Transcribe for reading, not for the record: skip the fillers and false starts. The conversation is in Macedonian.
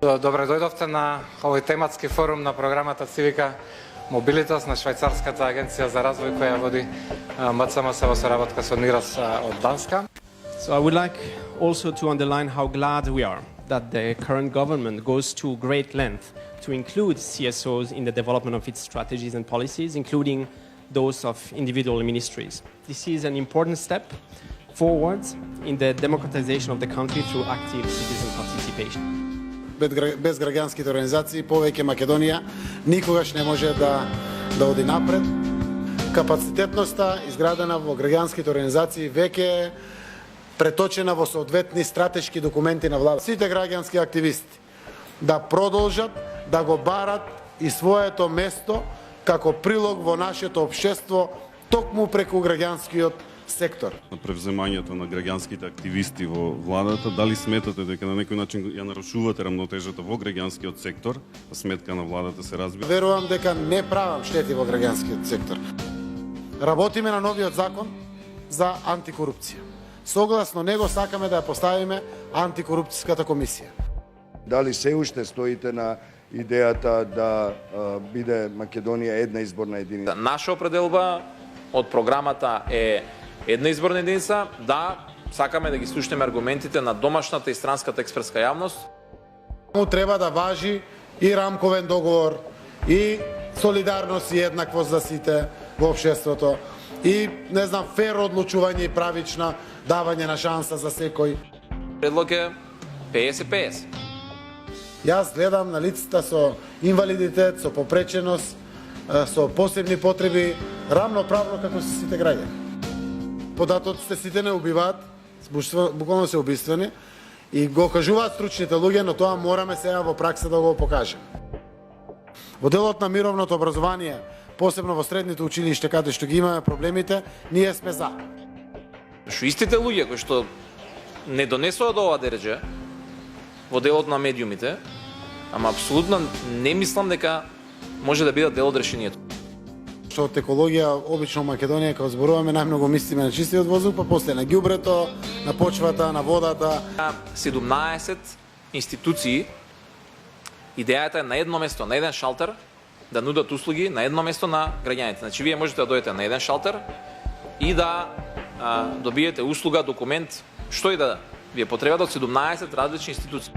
Добре дојдовте на овој тематски форум на програмата Цивика Мобилитас на Швајцарската агенција за развој која води МЦМС во соработка со НИРАС од Данска. So I would like also to underline how glad we are that the current government goes to great length to include CSOs in the development of its strategies and policies, including those of individual ministries. This is an important step forward in the democratization of the country through active citizen participation. Без граѓанските организации повеќе Македонија никогаш не може да оди напред. Капацитетноста изградена во граѓанските организации веќе е преточена во соодветни стратешки документи на влада. Сите граѓански активисти да продолжат да го барат и своето место како прилог во нашето општество токму преку граѓанскиот сектор. На превземањето на граѓанските активисти во владата, дали сметате дека на некој начин ја нарушувате рамнотежата во граѓанскиот сектор, а сметка на владата се разбира? Верувам дека не правам штети во граѓанскиот сектор. Работиме на новиот закон за антикорупција. Согласно него сакаме да ја поставиме антикорупцијската комисија. Дали се уште стоите на идејата да биде Македонија една изборна единица? Наша определба од програмата е една изборна единица, да, сакаме да ги слушнеме аргументите на домашната и странската експертска јавност. Треба да важи и рамковен договор, и солидарност и еднаквост за сите во општеството, и не знам фер одлучување и правична давање на шанса за секој. Предлог е 50-50. Јас гледам на лицата со инвалидитет, со попреченост, со посебни потреби, рамноправно како се сите граѓани. Податоците сите не убиваат, буквално се убиствени, и го кажуваат стручните луѓе, но тоа мораме сега во пракса да го покажеме. Во делот на мировното образование, посебно во средните училишта, каде што ги имаме проблемите, ние сме за. Што истите луѓе кои што не донесоа до ова дереже во делот на медиумите, ама апсолутно не мислам дека може да бидат дел од решението. Што од екологија, обично во Македонија, кога зборуваме, најмногу мислиме на чистиот воздух, па после на ѓубрето, на почвата, на водата. 17 институции, идејата е на едно место, на еден шалтер, да нудат услуги на едно место на граѓаните. Значи, вие можете да дојдете на еден шалтер и да добиете услуга, документ, што и да ви е потребата од 17 различни институции.